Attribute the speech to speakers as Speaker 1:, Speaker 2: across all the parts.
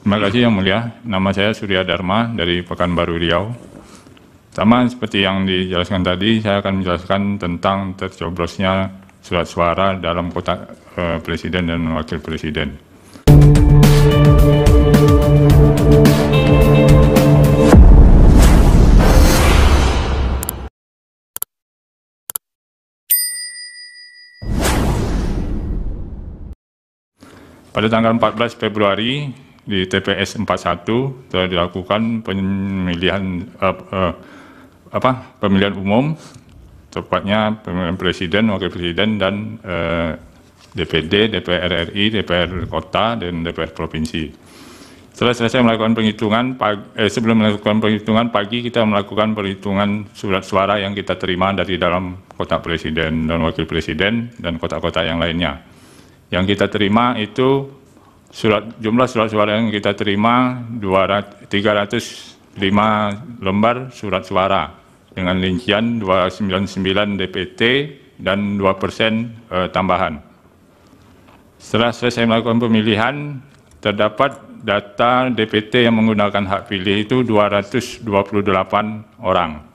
Speaker 1: Terima kasih Yang Mulia. Nama saya Surya Dharma dari Pekanbaru Riau. Sama seperti yang dijelaskan tadi, saya akan menjelaskan tentang tercoblosnya surat suara dalam kotak presiden dan wakil presiden. Pada tanggal 14 Februari di TPS 41 telah dilakukan pemilihan umum, tepatnya pemilihan presiden, wakil presiden, dan DPD, DPR RI, DPR Kota, dan DPR Provinsi. Setelah selesai melakukan penghitungan, sebelum melakukan penghitungan pagi, kita melakukan perhitungan surat suara yang kita terima dari dalam kotak presiden dan wakil presiden dan kotak-kotak yang lainnya. Yang kita terima itu jumlah surat suara yang kita terima 305 lembar surat suara dengan rincian 299 DPT dan 2% tambahan. Setelah selesai melakukan pemilihan, terdapat data DPT yang menggunakan hak pilih itu 228 orang.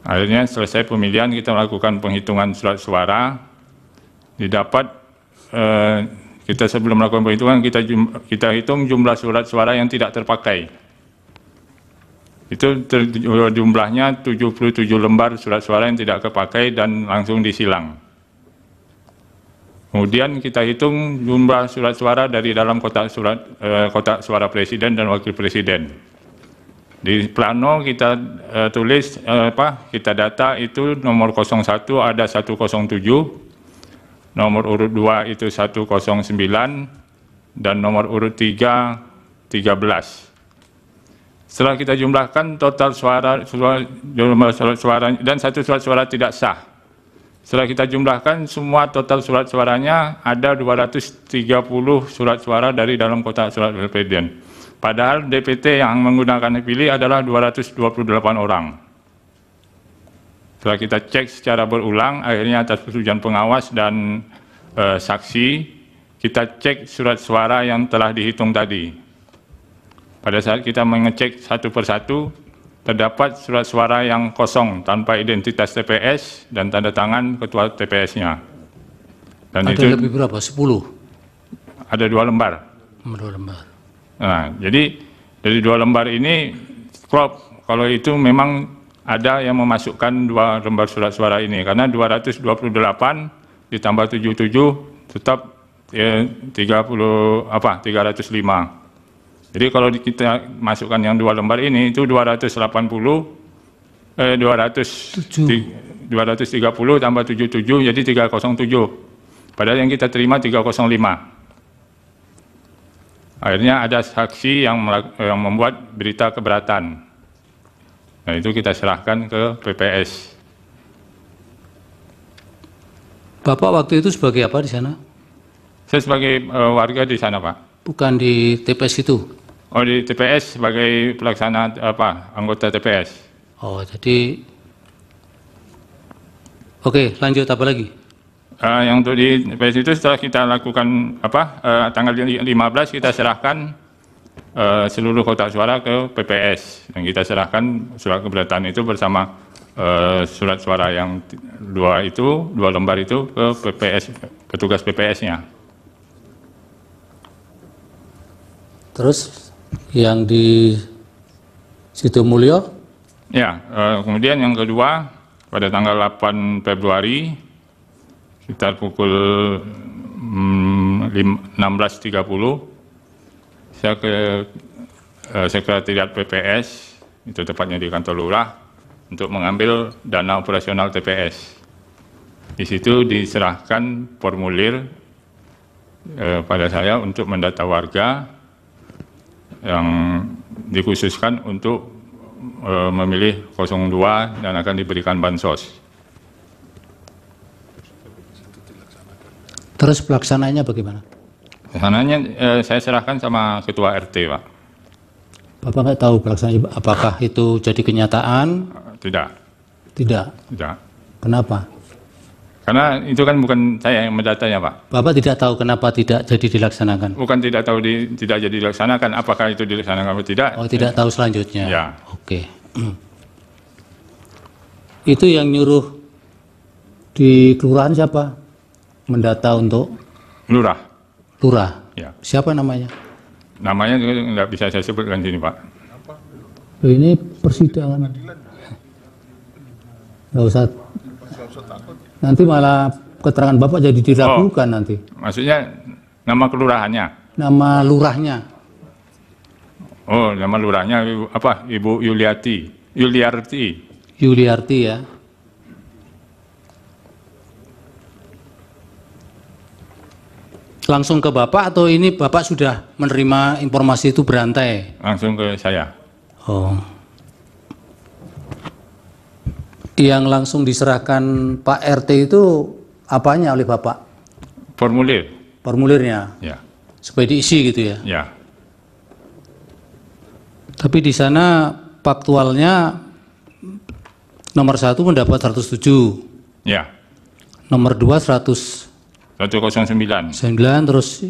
Speaker 1: Akhirnya selesai pemilihan, kita melakukan penghitungan surat suara. Didapat kita sebelum melakukan perhitungan kita hitung jumlah surat suara yang tidak terpakai. Itu jumlahnya 77 lembar surat suara yang tidak terpakai dan langsung disilang. Kemudian kita hitung jumlah surat suara dari dalam kotak suara presiden dan wakil presiden. Di plano kita tulis kita data itu nomor 01 ada 107. Nomor urut 2 itu 109 dan nomor urut 3 13. Setelah kita jumlahkan total jumlah surat suara dan satu surat suara tidak sah. Setelah kita jumlahkan semua total surat suaranya ada 230 surat suara dari dalam kotak surat presiden. Padahal DPT yang menggunakan hak pilih adalah 228 orang. Setelah kita cek secara berulang, akhirnya atas persetujuan pengawas dan saksi, kita cek surat suara yang telah dihitung tadi. Pada saat kita mengecek satu persatu, terdapat surat suara yang kosong tanpa identitas TPS dan tanda tangan ketua TPS-nya. Dan
Speaker 2: ada
Speaker 1: itu
Speaker 2: lebih berapa? 10?
Speaker 1: Ada 2 lembar.
Speaker 2: 2 lembar.
Speaker 1: Nah, jadi dari 2 lembar ini, kalau itu memang ada yang memasukkan 2 lembar surat suara ini, karena 228 ditambah 77 tetap 305. Jadi kalau kita masukkan yang 2 lembar ini itu 230 tambah 77 jadi 307. Padahal yang kita terima 305. Akhirnya ada saksi yang membuat berita keberatan. Nah, itu kita serahkan ke PPS.
Speaker 2: Bapak waktu itu sebagai apa di sana?
Speaker 1: Saya sebagai warga di sana, Pak.
Speaker 2: Bukan di TPS itu?
Speaker 1: Oh, di TPS sebagai pelaksana anggota TPS.
Speaker 2: Oh, jadi oke, lanjut apa lagi?
Speaker 1: Yang untuk di TPS itu setelah kita lakukan tanggal 15 kita serahkan seluruh kotak suara ke PPS dan kita serahkan surat keberatan itu bersama surat suara yang 2 lembar itu ke PPS, petugas PPS-nya.
Speaker 2: Terus yang di Sidomulyo?
Speaker 1: Ya, kemudian yang kedua pada tanggal 8 Februari sekitar pukul 16.30 saya ke sekretariat PPS, itu tepatnya di kantor lurah, untuk mengambil dana operasional TPS. Di situ diserahkan formulir pada saya untuk mendata warga yang dikhususkan untuk memilih 02 dan akan diberikan bansos.
Speaker 2: Terus pelaksanaannya bagaimana?
Speaker 1: Pelaksananya saya serahkan sama ketua RT, Pak.
Speaker 2: Bapak nggak tahu pelaksanaannya apakah itu jadi kenyataan?
Speaker 1: Tidak.
Speaker 2: Tidak.
Speaker 1: Tidak.
Speaker 2: Kenapa?
Speaker 1: Karena itu kan bukan saya yang mendatanya, Pak.
Speaker 2: Bapak tidak tahu kenapa tidak jadi dilaksanakan?
Speaker 1: Bukan tidak tahu tidak jadi dilaksanakan, apakah itu dilaksanakan atau tidak.
Speaker 2: Oh, tidak tahu selanjutnya.
Speaker 1: Ya.
Speaker 2: Oke. Itu yang nyuruh di kelurahan siapa? Mendata untuk
Speaker 1: Lurah.
Speaker 2: lurah.
Speaker 1: Ya.
Speaker 2: Siapa namanya?
Speaker 1: Namanya juga nggak bisa saya sebutkan sini, Pak.
Speaker 2: Ini persidangan. Nggak usah. Nanti malah keterangan Bapak jadi diragukan nanti.
Speaker 1: Maksudnya nama kelurahannya?
Speaker 2: Nama lurahnya.
Speaker 1: Oh, nama lurahnya apa? Ibu Yuliarti.
Speaker 2: Yuliarti ya. Langsung ke Bapak atau ini Bapak sudah menerima informasi itu berantai?
Speaker 1: Langsung ke saya.
Speaker 2: Oh. Yang langsung diserahkan Pak RT itu apanya oleh Bapak?
Speaker 1: Formulir.
Speaker 2: Formulirnya.
Speaker 1: Ya.
Speaker 2: Supaya diisi gitu ya.
Speaker 1: Ya.
Speaker 2: Tapi di sana faktualnya nomor 1 mendapat 107.
Speaker 1: Ya.
Speaker 2: Nomor 2 109.
Speaker 1: 109.
Speaker 2: Terus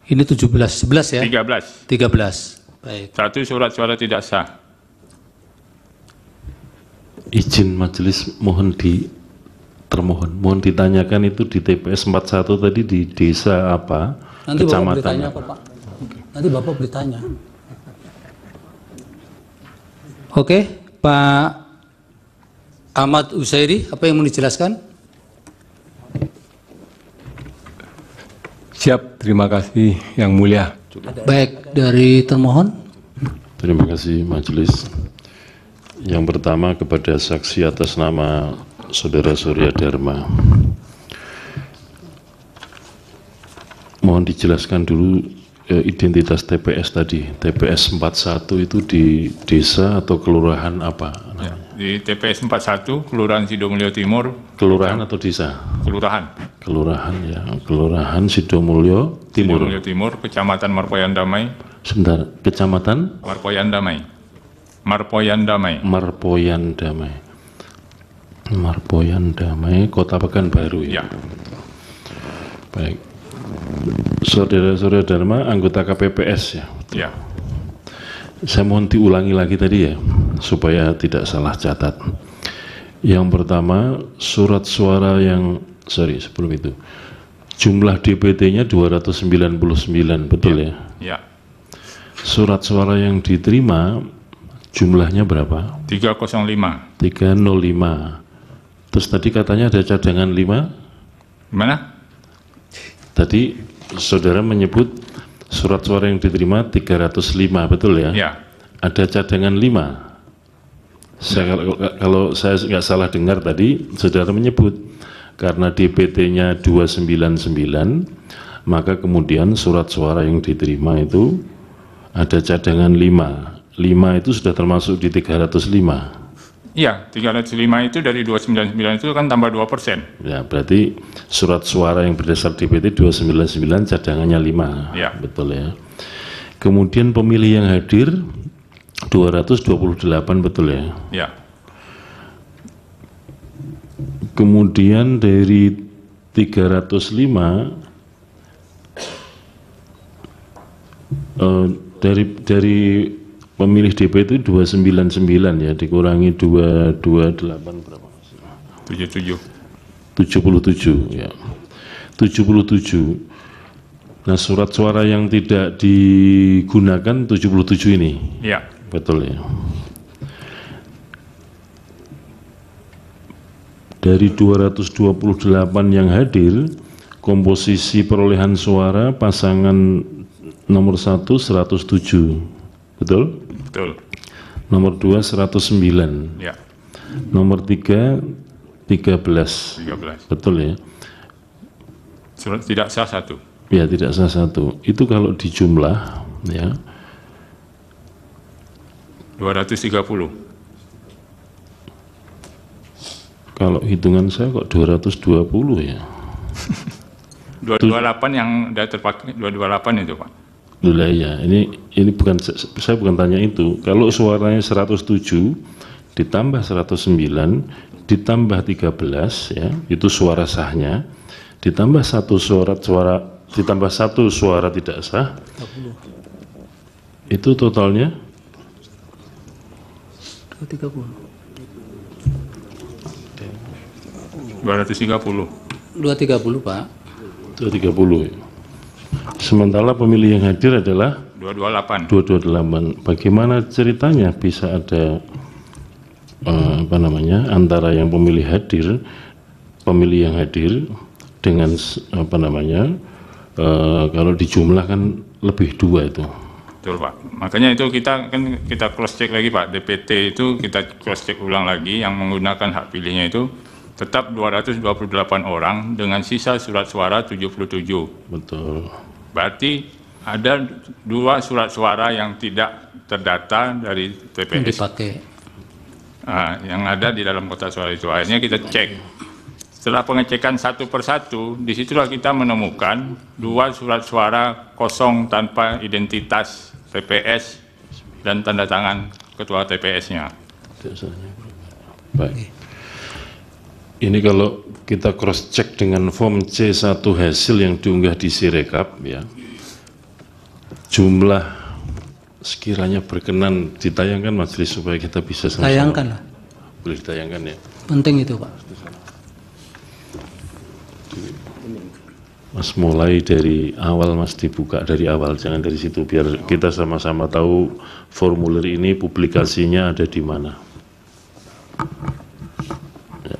Speaker 2: ini 11 ya?
Speaker 1: 13.
Speaker 2: 13. Baik.
Speaker 1: 1 surat suara tidak sah.
Speaker 3: Izin majelis mohon mohon ditanyakan itu di TPS 41 tadi di desa apa?
Speaker 2: Nanti Bapak boleh
Speaker 3: kecamatan
Speaker 2: tanya
Speaker 3: apa?
Speaker 2: kok, Pak. Nanti Bapak boleh tanya. Oke, Pak Ahmad Usairi, apa yang mau dijelaskan?
Speaker 4: Siap, terima kasih Yang Mulia.
Speaker 2: Baik, dari termohon.
Speaker 3: Terima kasih majelis. Yang pertama kepada saksi atas nama Saudara Surya Dharma. Mohon dijelaskan dulu identitas TPS tadi. TPS 41 itu di desa atau kelurahan apa?
Speaker 1: Ya. Di TPS 41, Kelurahan Sidomulyo Timur.
Speaker 3: Kelurahan atau desa?
Speaker 1: Kelurahan.
Speaker 3: Kelurahan ya. Kelurahan Sidomulyo Timur.
Speaker 1: Sidomulyo Timur, Kecamatan Marpoyan Damai.
Speaker 3: Sebentar, Kecamatan?
Speaker 1: Marpoyan Damai. Marpoyan Damai.
Speaker 3: Marpoyan Damai. Marpoyan Damai, Kota Pekanbaru ya.
Speaker 1: Ya.
Speaker 3: Baik. Saudara-saudara Dharma, anggota KPPS ya.
Speaker 1: Ya.
Speaker 3: Saya mohon diulangi lagi tadi ya, supaya tidak salah catat. Yang pertama, surat suara yang, sebelum itu. Jumlah DPT-nya 299, betul ya?
Speaker 1: Ya.
Speaker 3: Surat suara yang diterima, jumlahnya berapa?
Speaker 1: 305.
Speaker 3: 305. Terus tadi katanya ada cadangan 5?
Speaker 1: Gimana?
Speaker 3: Tadi saudara menyebut surat suara yang diterima 305, betul ya?
Speaker 1: Ya.
Speaker 3: Ada cadangan 5. Kalau saya nggak salah dengar tadi, saudara menyebut karena DPT-nya 299, maka kemudian surat suara yang diterima itu ada cadangan 5. 5 itu sudah termasuk di 305.
Speaker 1: Iya, 305 itu dari 299 itu kan tambah 2%.
Speaker 3: Ya, berarti surat suara yang berdasar DPT 299 cadangannya 5.
Speaker 1: Ya.
Speaker 3: Betul ya. Kemudian pemilih yang hadir 228, betul ya.
Speaker 1: Ya.
Speaker 3: Kemudian dari 305 dari pemilih DP itu 299 ya, dikurangi 228 berapa?
Speaker 1: 77.
Speaker 3: 77 ya. 77. Nah, surat suara yang tidak digunakan 77 ini.
Speaker 1: Ya.
Speaker 3: Betul ya. Dari 228 yang hadir, komposisi perolehan suara pasangan nomor 1 107. Betul?
Speaker 1: Betul.
Speaker 3: Nomor 2 109.
Speaker 1: Ya.
Speaker 3: Nomor 3 13.
Speaker 1: 13.
Speaker 3: Betul ya?
Speaker 1: Surat tidak sah 1.
Speaker 3: Ya, tidak sah 1. Itu kalau dijumlah ya
Speaker 1: 230.
Speaker 3: Kalau hitungan saya kok 220 ya.
Speaker 1: 228 yang sudah terpakai 228 itu, Pak.
Speaker 3: Lah ya, ini bukan, saya bukan tanya itu. Kalau suaranya 107 ditambah 109 ditambah 13 ya, itu suara sahnya, ditambah satu ditambah satu suara tidak sah, itu totalnya
Speaker 1: 230.
Speaker 2: 230 Pak.
Speaker 3: 230 ya. Sementara pemilih yang hadir adalah
Speaker 1: 228.
Speaker 3: 228. Bagaimana ceritanya bisa ada antara yang pemilih yang hadir dengan kalau dijumlahkan lebih 2 itu.
Speaker 1: Betul Pak. Makanya itu kita cross check lagi Pak. DPT itu kita cross check ulang lagi yang menggunakan hak pilihnya itu tetap 228 orang dengan sisa surat suara 77.
Speaker 3: Betul.
Speaker 1: Berarti ada 2 surat suara yang tidak terdata dari TPS.
Speaker 2: Dipakai.
Speaker 1: Yang ada di dalam kotak suara itu. Akhirnya kita cek. Setelah pengecekan satu persatu, disitulah kita menemukan 2 surat suara kosong tanpa identitas TPS dan tanda tangan ketua TPS-nya.
Speaker 3: Baik. Ini kalau kita cross check dengan form C1 hasil yang diunggah di Sirekap ya, jumlah sekiranya berkenan ditayangkan majelis supaya kita bisa sama-sama.
Speaker 2: Tayangkan lah.
Speaker 3: Boleh ditayangkan ya.
Speaker 2: Penting itu Pak.
Speaker 3: Mas mulai dari awal, Mas dibuka dari awal, jangan dari situ, biar kita sama-sama tahu formulir ini publikasinya ada di mana. Ya.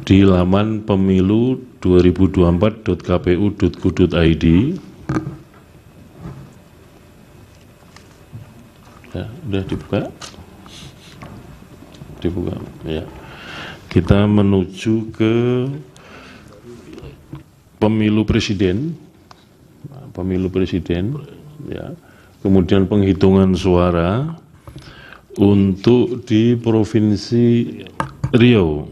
Speaker 3: Di laman pemilu 2024.kpu.go.id. Ya, udah dibuka? Dibuka, ya. Kita menuju ke pemilu presiden, ya. Kemudian penghitungan suara untuk di Provinsi Riau.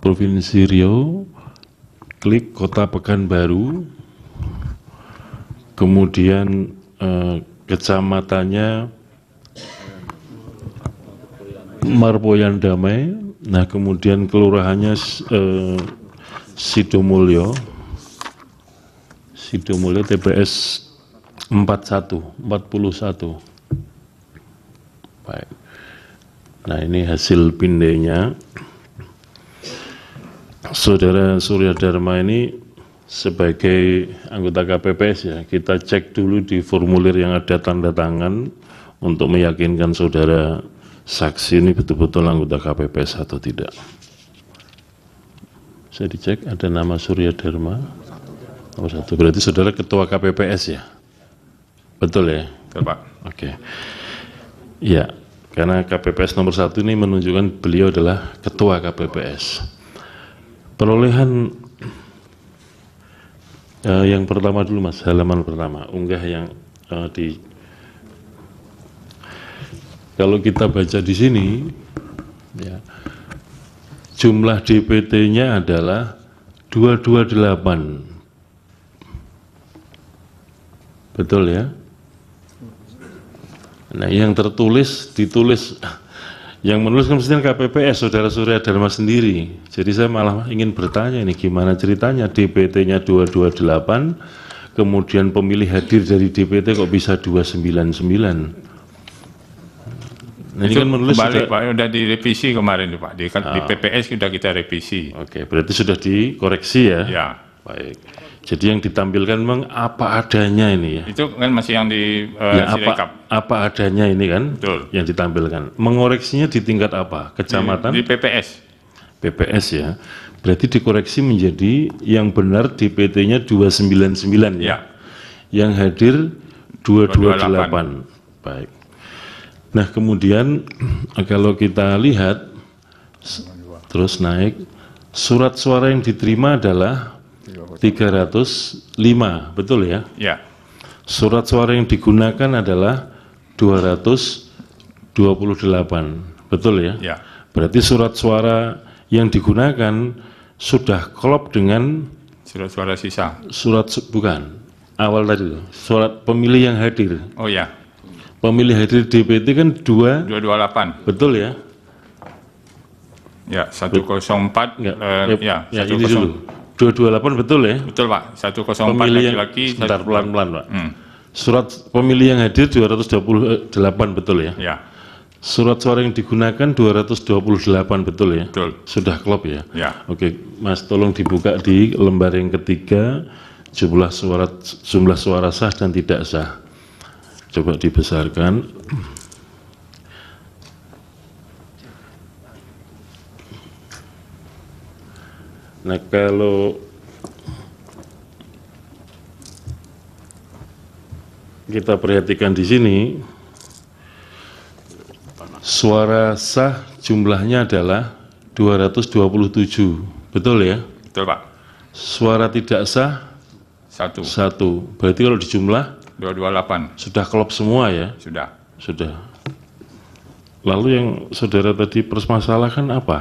Speaker 3: Provinsi Riau, klik Kota Pekanbaru, kemudian kecamatannya Marpoyan Damai, nah kemudian kelurahannya Sidomulyo TPS 41. Baik. Nah ini hasil pindainya. Saudara Surya Dharma ini sebagai anggota KPPS ya, kita cek dulu di formulir yang ada tanda tangan untuk meyakinkan saudara saksi ini betul-betul anggota KPPS atau tidak. Saya dicek ada nama Surya Dharma nomor 1, berarti saudara ketua KPPS ya, betul ya?
Speaker 1: Betul Pak.
Speaker 3: Oke. Ya, karena KPPS nomor 1 ini menunjukkan beliau adalah ketua KPPS. Perolehan yang pertama dulu Mas, halaman pertama, unggah yang kalau kita baca di sini ya, jumlah DPT-nya adalah 228. Betul ya? Nah, yang ditulis, yang menulis kan mestinya KPPS, Saudara Surya Dharma sendiri. Jadi saya malah ingin bertanya ini gimana ceritanya DPT-nya 228, kemudian pemilih hadir dari DPT kok bisa 299. Nah, ini kan menulis
Speaker 1: kembali Pak, sudah direvisi kemarin Pak, di PPS sudah kita revisi.
Speaker 3: Oke, berarti sudah dikoreksi ya?
Speaker 1: Ya.
Speaker 3: Baik. Jadi yang ditampilkan memang apa adanya ini ya?
Speaker 1: Itu kan masih yang di Sirekap.
Speaker 3: Apa adanya ini kan?
Speaker 1: Betul.
Speaker 3: Yang ditampilkan. Mengoreksinya di tingkat apa? Kecamatan?
Speaker 1: Di PPS.
Speaker 3: PPS ya. Berarti dikoreksi menjadi yang benar DPT-nya 299 ya?
Speaker 1: Ya.
Speaker 3: Yang hadir 228. Baik. Nah kemudian kalau kita lihat terus naik, surat suara yang diterima adalah 305, betul ya?
Speaker 1: Ya.
Speaker 3: Surat suara yang digunakan adalah 228, betul ya?
Speaker 1: Ya.
Speaker 3: Berarti surat suara yang digunakan sudah klop dengan
Speaker 1: Surat suara sisa.
Speaker 3: bukan, awal tadi surat pemilih yang hadir.
Speaker 1: Oh ya.
Speaker 3: Pemilih hadir DPT kan 228,
Speaker 1: 228.
Speaker 3: betul ya?
Speaker 1: Ya, 104.
Speaker 3: Enggak,
Speaker 1: Ya,
Speaker 3: ya
Speaker 1: 104.
Speaker 3: ini dulu. 228 betul ya?
Speaker 1: Betul Pak, 104
Speaker 3: Pemilih yang
Speaker 1: laki-laki.
Speaker 3: sebentar pelan-pelan Pak.
Speaker 1: Hmm.
Speaker 3: Surat pemilih yang hadir 228 betul ya?
Speaker 1: Ya,
Speaker 3: Surat suara yang digunakan 228 betul ya?
Speaker 1: betul.
Speaker 3: Sudah klop ya?
Speaker 1: Ya,
Speaker 3: Oke, Mas tolong dibuka di lembar yang ketiga jumlah suara sah dan tidak sah. Coba dibesarkan. Nah, kalau kita perhatikan di sini, suara sah jumlahnya adalah 227, betul ya?
Speaker 1: betul Pak.
Speaker 3: Suara tidak sah
Speaker 1: 1,
Speaker 3: 1. Berarti kalau dijumlah
Speaker 1: 228.
Speaker 3: sudah klop semua ya?
Speaker 1: Sudah.
Speaker 3: Sudah. Lalu yang saudara tadi permasalahkan apa?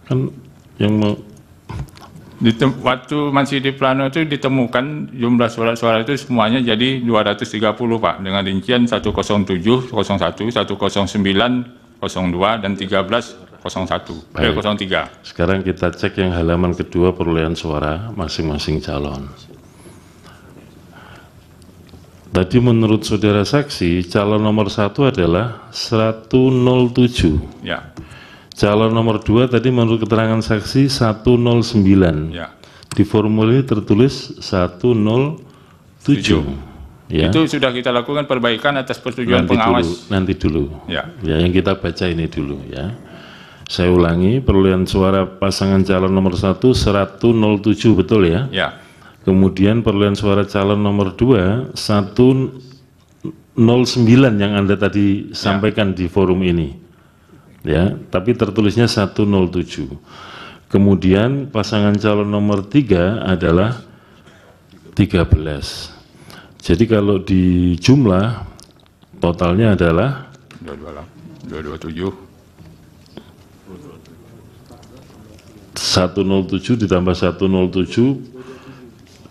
Speaker 3: Kan yang
Speaker 1: Waktu masih di plano itu ditemukan jumlah surat-suara itu semuanya jadi 230 Pak, dengan rincian 107, 01, 109, 02, dan 13, 01, 03.
Speaker 3: sekarang kita cek yang halaman kedua perolehan suara masing-masing calon. Tadi menurut saudara saksi, calon nomor 1 adalah 107.
Speaker 1: Ya,
Speaker 3: Calon nomor 2 tadi menurut keterangan saksi 109.
Speaker 1: ya.
Speaker 3: Di formulir tertulis 107. Ya.
Speaker 1: Itu sudah kita lakukan perbaikan atas persetujuan pengawas.
Speaker 3: Nanti dulu.
Speaker 1: Ya,
Speaker 3: Ya, yang kita baca ini dulu ya. Saya ulangi, perolehan suara pasangan calon nomor 1 107 betul ya?
Speaker 1: ya,
Speaker 3: Kemudian perolehan suara calon nomor 2 109 yang Anda tadi sampaikan di forum ini. Ya, tapi tertulisnya 107. Kemudian pasangan calon nomor 3 adalah 13. Jadi kalau di jumlah totalnya adalah
Speaker 1: 227.
Speaker 3: 107 ditambah 107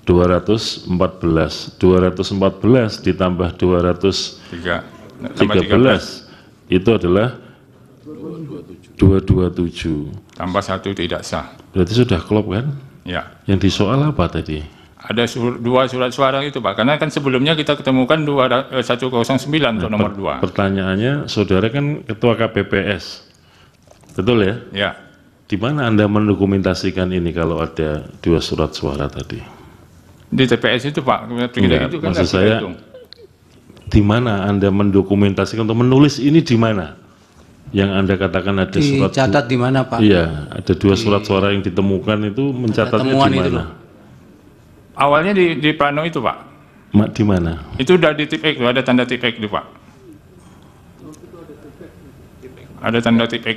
Speaker 3: 214. 214 ditambah 213 itu adalah 227.
Speaker 1: Tambah 1 tidak sah.
Speaker 3: Berarti sudah klop kan?
Speaker 1: Ya.
Speaker 3: Yang disoal apa tadi?
Speaker 1: Ada dua surat suara itu Pak, karena kan sebelumnya kita ketemukan 109 untuk nomor 2.
Speaker 3: Pertanyaannya, saudara kan ketua KPPS, betul ya?
Speaker 1: Ya,
Speaker 3: Di mana Anda mendokumentasikan ini kalau ada 2 surat suara tadi?
Speaker 1: di TPS itu Pak.
Speaker 3: Enggak,
Speaker 1: Itu kan
Speaker 3: maksud
Speaker 1: kita
Speaker 3: saya,
Speaker 1: hitung.
Speaker 3: di mana Anda mendokumentasikan atau menulis ini di mana? Yang Anda katakan ada surat.
Speaker 2: Dicatat di mana Pak?
Speaker 3: Iya, ada 2 surat suara yang ditemukan itu mencatatnya
Speaker 2: temuan
Speaker 3: di
Speaker 2: itu
Speaker 3: mana?
Speaker 2: loh.
Speaker 1: Awalnya di plano itu Pak.
Speaker 3: Di mana?
Speaker 1: Itu udah di tip X, ada tanda tip X itu Pak. Ada tanda tip X.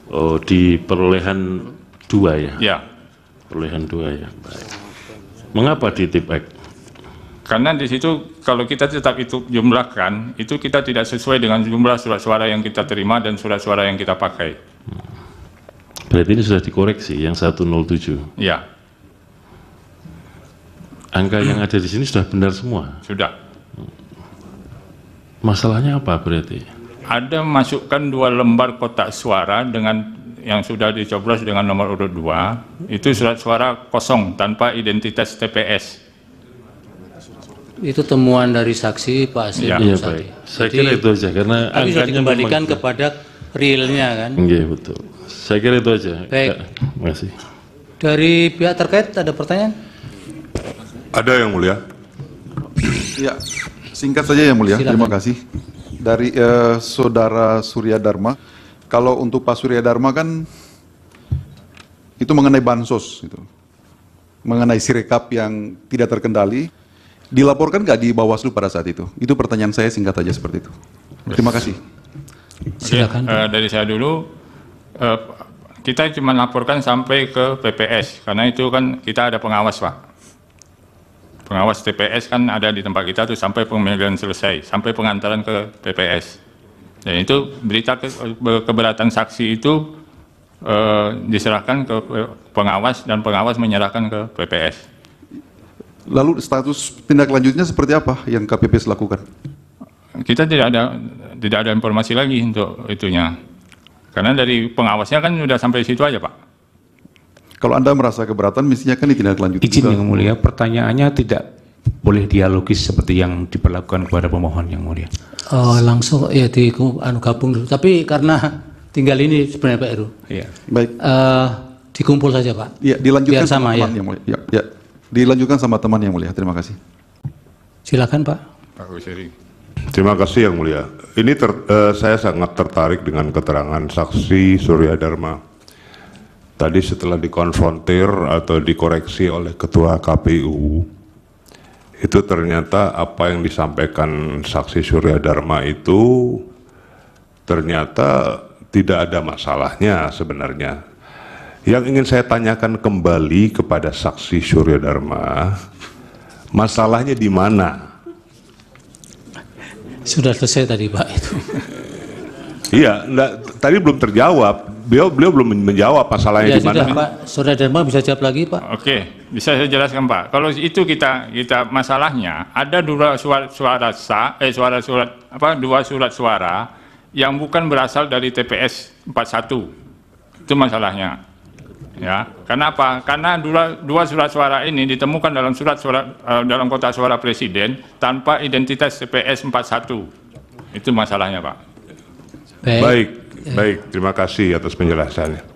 Speaker 3: Oh, di perolehan 2 ya?
Speaker 1: Ya,
Speaker 3: Perolehan 2 ya. Baik. Mengapa di tip X?
Speaker 1: karena di situ kalau kita tetap itu jumlahkan, itu kita tidak sesuai dengan jumlah surat suara yang kita terima dan surat suara yang kita pakai.
Speaker 3: Berarti ini sudah dikoreksi yang 107.
Speaker 1: Ya,
Speaker 3: Angka yang ada di sini sudah benar semua.
Speaker 1: sudah.
Speaker 3: Masalahnya apa berarti?
Speaker 1: Ada masukkan 2 lembar kotak suara dengan yang sudah dicoblos dengan nomor urut 2, itu surat suara kosong tanpa identitas TPS.
Speaker 2: Itu temuan dari saksi Pak Asri.
Speaker 1: Ya.
Speaker 3: Iya
Speaker 2: Musadi.
Speaker 3: baik. Saya kira itu aja karena
Speaker 2: Tapi sudah
Speaker 3: angkanya
Speaker 2: dikembalikan
Speaker 3: memang-
Speaker 2: kepada realnya kan.
Speaker 3: Iya betul. Saya kira itu aja.
Speaker 2: Baik.
Speaker 3: Terima kasih.
Speaker 2: Dari pihak terkait ada pertanyaan?
Speaker 5: Ada yang mulia.
Speaker 6: Ya, singkat saja yang mulia.
Speaker 2: Silakan.
Speaker 6: Terima kasih. Dari Saudara Surya Dharma, kalau untuk Pak Surya Dharma kan itu mengenai bansos, gitu. Mengenai Sirekap yang tidak terkendali, dilaporkan nggak di Bawaslu pada saat itu? Itu pertanyaan saya, singkat saja seperti itu. Terima kasih.
Speaker 2: Silakan.
Speaker 1: Oke, dari saya dulu, kita cuma laporkan sampai ke PPS, karena itu kan kita ada pengawas Pak. Pengawas TPS kan ada di tempat kita tuh sampai pemilihan selesai, sampai pengantaran ke PPS. Dan itu berita keberatan saksi itu diserahkan ke pengawas dan pengawas menyerahkan ke PPS.
Speaker 6: Lalu status tindak lanjutnya seperti apa yang KPPS lakukan?
Speaker 1: Kita tidak ada informasi lagi untuk itunya. Karena dari pengawasnya kan sudah sampai situ aja, Pak.
Speaker 6: Kalau Anda merasa keberatan, mestinya kan ditindaklanjuti.
Speaker 7: Izin
Speaker 6: juga.
Speaker 7: Yang Mulia, pertanyaannya tidak boleh dialogis seperti yang diperlakukan kepada pemohon Yang Mulia.
Speaker 2: Langsung ya gabung dulu. Tapi karena tinggal ini sebenarnya Pak Heru.
Speaker 7: Iya.
Speaker 6: Baik.
Speaker 2: Dikumpul saja Pak.
Speaker 6: Ya, dilanjutkan
Speaker 2: Biar sama,
Speaker 6: teman
Speaker 2: ya.
Speaker 6: Yang Mulia. Ya. Dilanjutkan sama teman Yang Mulia. Terima kasih.
Speaker 2: Silakan Pak.
Speaker 1: Pak Hussein.
Speaker 5: Terima kasih Yang Mulia. Ini saya sangat tertarik dengan keterangan saksi Surya Dharma. Tadi setelah dikonfrontir atau dikoreksi oleh Ketua KPU, itu ternyata apa yang disampaikan saksi Surya Dharma itu ternyata tidak ada masalahnya sebenarnya. Yang ingin saya tanyakan kembali kepada saksi Surya Dharma, masalahnya di mana?
Speaker 2: Sudah selesai tadi Pak itu.
Speaker 5: Iya, tadi belum terjawab. Beliau belum menjawab masalahnya
Speaker 2: Ya
Speaker 5: di mana.
Speaker 2: sudah Pak, Saudara Dharma bisa jawab lagi Pak.
Speaker 1: Oke, bisa saya jelaskan Pak. Kalau itu kita masalahnya ada dua surat suara yang bukan berasal dari TPS 41. Itu masalahnya. Ya, karena apa? Karena dua surat suara ini ditemukan dalam dalam kotak suara presiden tanpa identitas TPS 41. Itu masalahnya, Pak.
Speaker 5: Baik. Terima kasih atas penjelasannya.